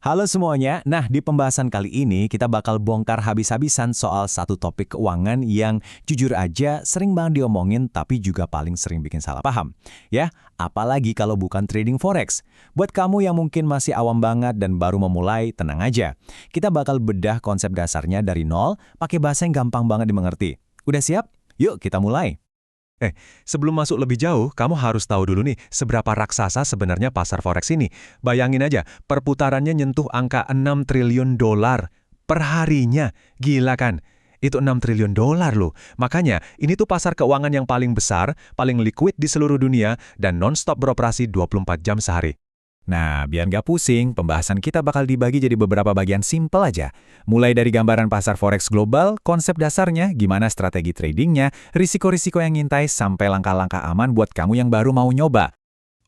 Halo semuanya, nah di pembahasan kali ini kita bakal bongkar habis-habisan soal satu topik keuangan yang jujur aja sering banget diomongin tapi juga paling sering bikin salah paham. Ya, apalagi kalau bukan trading forex. Buat kamu yang mungkin masih awam banget dan baru memulai, tenang aja. Kita bakal bedah konsep dasarnya dari nol, pakai bahasa yang gampang banget dimengerti. Udah siap? Yuk kita mulai. Sebelum masuk lebih jauh, kamu harus tahu dulu nih, seberapa raksasa sebenarnya pasar forex ini. Bayangin aja, perputarannya nyentuh angka 6 triliun dolar per harinya. Gila kan? Itu 6 triliun dolar loh. Makanya, ini tuh pasar keuangan yang paling besar, paling liquid di seluruh dunia, dan non-stop beroperasi 24 jam sehari. Nah, biar nggak pusing, pembahasan kita bakal dibagi jadi beberapa bagian simpel aja. Mulai dari gambaran pasar forex global, konsep dasarnya, gimana strategi tradingnya, risiko-risiko yang ngintai, sampai langkah-langkah aman buat kamu yang baru mau nyoba.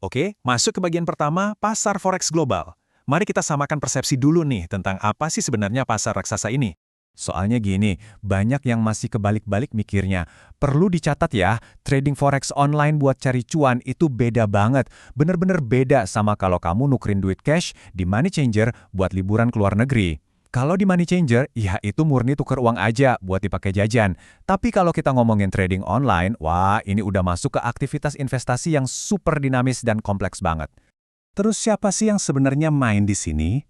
Oke, masuk ke bagian pertama, pasar forex global. Mari kita samakan persepsi dulu nih tentang apa sih sebenarnya pasar raksasa ini. Soalnya gini, banyak yang masih kebalik-balik mikirnya. Perlu dicatat ya, trading forex online buat cari cuan itu beda banget. Bener-bener beda sama kalau kamu nukerin duit cash di money changer buat liburan ke luar negeri. Kalau di money changer, ya itu murni tuker uang aja buat dipakai jajan. Tapi kalau kita ngomongin trading online, wah ini udah masuk ke aktivitas investasi yang super dinamis dan kompleks banget. Terus siapa sih yang sebenarnya main di sini?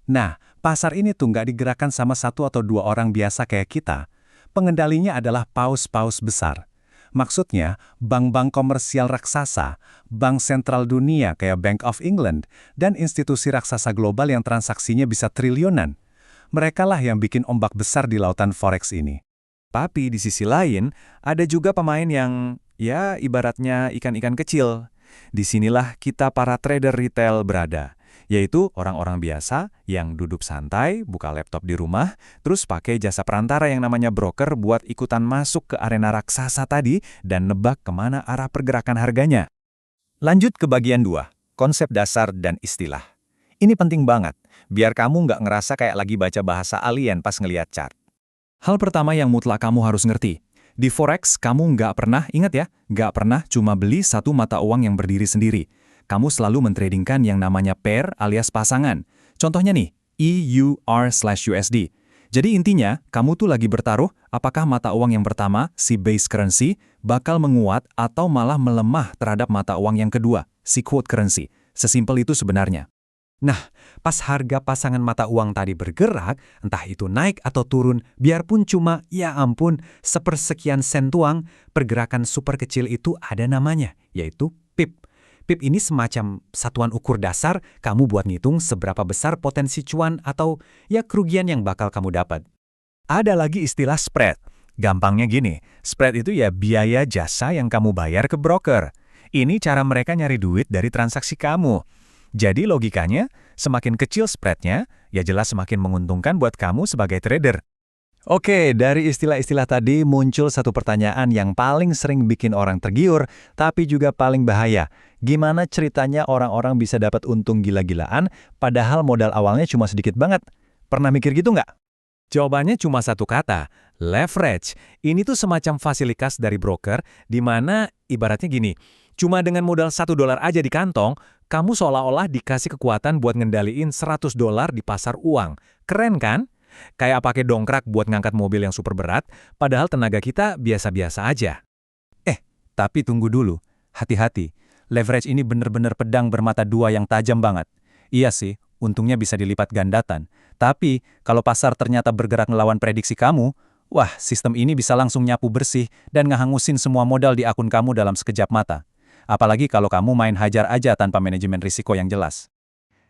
Nah, pasar ini tuh nggak digerakkan sama satu atau dua orang biasa kayak kita. Pengendalinya adalah paus-paus besar. Maksudnya, bank-bank komersial raksasa, bank sentral dunia kayak Bank of England, dan institusi raksasa global yang transaksinya bisa triliunan. Mereka lah yang bikin ombak besar di lautan forex ini. Tapi di sisi lain, ada juga pemain yang, ya ibaratnya ikan-ikan kecil. Disinilah kita para trader retail berada. Yaitu orang-orang biasa yang duduk santai, buka laptop di rumah, terus pakai jasa perantara yang namanya broker buat ikutan masuk ke arena raksasa tadi dan nebak kemana arah pergerakan harganya. Lanjut ke bagian 2, konsep dasar dan istilah. Ini penting banget, biar kamu nggak ngerasa kayak lagi baca bahasa alien pas ngeliat chart. Hal pertama yang mutlak kamu harus ngerti. Di forex, kamu nggak pernah, ingat ya, nggak pernah cuma beli satu mata uang yang berdiri sendiri. Kamu selalu mentradingkan yang namanya pair alias pasangan. Contohnya nih, EUR/USD. Jadi intinya, kamu tuh lagi bertaruh apakah mata uang yang pertama, si base currency, bakal menguat atau malah melemah terhadap mata uang yang kedua, si quote currency. Sesimpel itu sebenarnya. Nah, pas harga pasangan mata uang tadi bergerak, entah itu naik atau turun, biarpun cuma, ya ampun, sepersekian sen tuang, pergerakan super kecil itu ada namanya, yaitu pip. PIP ini semacam satuan ukur dasar kamu buat ngitung seberapa besar potensi cuan atau ya kerugian yang bakal kamu dapat. Ada lagi istilah spread. Gampangnya gini, spread itu ya biaya jasa yang kamu bayar ke broker. Ini cara mereka nyari duit dari transaksi kamu. Jadi logikanya, semakin kecil spreadnya, ya jelas semakin menguntungkan buat kamu sebagai trader. Oke, dari istilah-istilah tadi muncul satu pertanyaan yang paling sering bikin orang tergiur, tapi juga paling bahaya. Gimana ceritanya orang-orang bisa dapat untung gila-gilaan, padahal modal awalnya cuma sedikit banget? Pernah mikir gitu nggak? Jawabannya cuma satu kata, leverage. Ini tuh semacam fasilitas dari broker, di mana ibaratnya gini, cuma dengan modal $1 aja di kantong, kamu seolah-olah dikasih kekuatan buat ngendaliin $100 di pasar uang. Keren kan? Kayak pakai dongkrak buat ngangkat mobil yang super berat, padahal tenaga kita biasa-biasa aja. Tapi tunggu dulu. Hati-hati. Leverage ini bener-bener pedang bermata dua yang tajam banget. Iya sih, untungnya bisa dilipat gandatan. Tapi, kalau pasar ternyata bergerak ngelawan prediksi kamu, wah, sistem ini bisa langsung nyapu bersih dan ngehangusin semua modal di akun kamu dalam sekejap mata. Apalagi kalau kamu main hajar aja tanpa manajemen risiko yang jelas.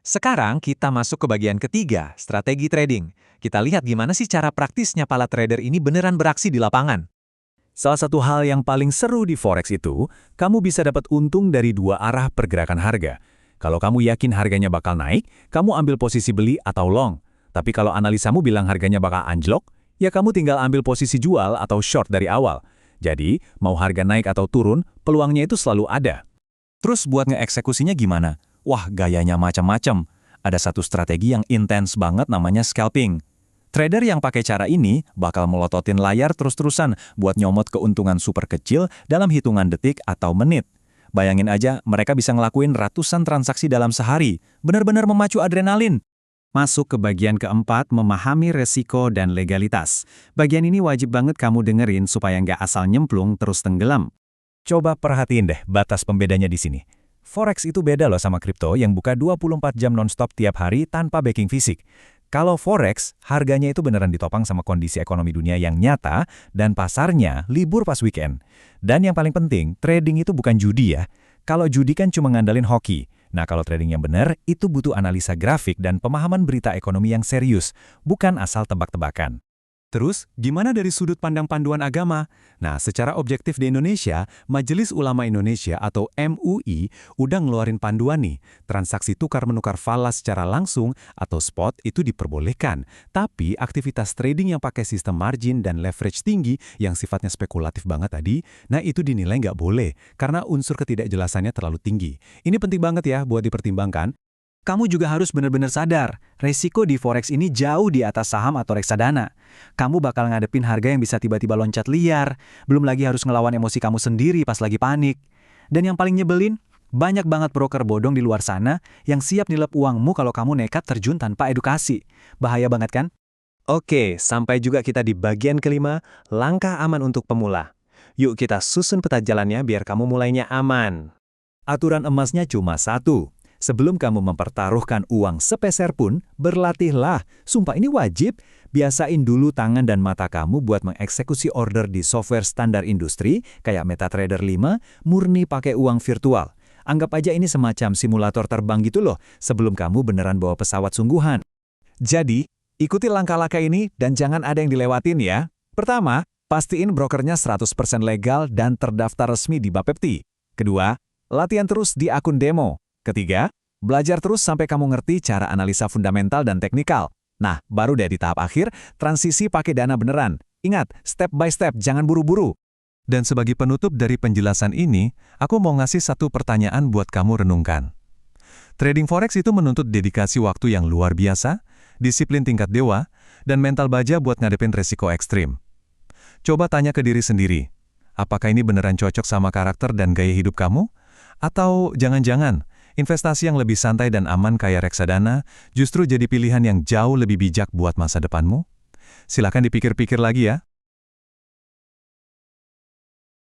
Sekarang kita masuk ke bagian ketiga, strategi trading. Kita lihat gimana sih cara praktisnya para trader ini beneran beraksi di lapangan. Salah satu hal yang paling seru di forex itu, kamu bisa dapat untung dari dua arah pergerakan harga. Kalau kamu yakin harganya bakal naik, kamu ambil posisi beli atau long. Tapi kalau analisamu bilang harganya bakal anjlok, ya kamu tinggal ambil posisi jual atau short dari awal. Jadi, mau harga naik atau turun, peluangnya itu selalu ada. Terus buat ngeeksekusinya gimana? Wah, gayanya macam-macam. Ada satu strategi yang intens banget namanya scalping. Trader yang pakai cara ini bakal melototin layar terus-terusan buat nyomot keuntungan super kecil dalam hitungan detik atau menit. Bayangin aja, mereka bisa ngelakuin ratusan transaksi dalam sehari. Benar-benar memacu adrenalin. Masuk ke bagian keempat, memahami resiko dan legalitas. Bagian ini wajib banget kamu dengerin supaya nggak asal nyemplung terus tenggelam. Coba perhatiin deh batas pembedanya di sini. Forex itu beda loh sama kripto yang buka 24 jam nonstop tiap hari tanpa backing fisik. Kalau Forex, harganya itu beneran ditopang sama kondisi ekonomi dunia yang nyata dan pasarnya libur pas weekend. Dan yang paling penting, trading itu bukan judi ya. Kalau judi kan cuma ngandalin hoki. Nah, kalau trading yang benar, itu butuh analisa grafik dan pemahaman berita ekonomi yang serius, bukan asal tebak-tebakan. Terus, gimana dari sudut pandang panduan agama? Nah, secara objektif di Indonesia, Majelis Ulama Indonesia atau MUI udah ngeluarin panduan nih. Transaksi tukar-menukar falas secara langsung atau spot itu diperbolehkan. Tapi aktivitas trading yang pakai sistem margin dan leverage tinggi yang sifatnya spekulatif banget tadi, nah itu dinilai nggak boleh karena unsur ketidakjelasannya terlalu tinggi. Ini penting banget ya buat dipertimbangkan. Kamu juga harus benar-benar sadar, resiko di Forex ini jauh di atas saham atau reksadana. Kamu bakal ngadepin harga yang bisa tiba-tiba loncat liar, belum lagi harus ngelawan emosi kamu sendiri pas lagi panik. Dan yang paling nyebelin, banyak banget broker bodong di luar sana yang siap nilep uangmu kalau kamu nekat terjun tanpa edukasi. Bahaya banget kan? Oke, sampai juga kita di bagian kelima, langkah aman untuk pemula. Yuk kita susun peta jalannya biar kamu mulainya aman. Aturan emasnya cuma satu. Sebelum kamu mempertaruhkan uang sepeser pun, berlatihlah. Sumpah ini wajib. Biasain dulu tangan dan mata kamu buat mengeksekusi order di software standar industri, kayak MetaTrader 5, murni pakai uang virtual. Anggap aja ini semacam simulator terbang gitu loh, sebelum kamu beneran bawa pesawat sungguhan. Jadi, ikuti langkah-langkah ini dan jangan ada yang dilewatin ya. Pertama, pastiin brokernya 100% legal dan terdaftar resmi di Bapepti. Kedua, latihan terus di akun demo. Ketiga, belajar terus sampai kamu ngerti cara analisa fundamental dan teknikal. Nah, baru deh di tahap akhir, transisi pakai dana beneran. Ingat, step by step, jangan buru-buru. Dan sebagai penutup dari penjelasan ini, aku mau ngasih satu pertanyaan buat kamu renungkan. Trading Forex itu menuntut dedikasi waktu yang luar biasa, disiplin tingkat dewa, dan mental baja buat ngadepin resiko ekstrim. Coba tanya ke diri sendiri, apakah ini beneran cocok sama karakter dan gaya hidup kamu? Atau jangan-jangan, investasi yang lebih santai dan aman kayak reksadana justru jadi pilihan yang jauh lebih bijak buat masa depanmu? Silakan dipikir-pikir lagi ya.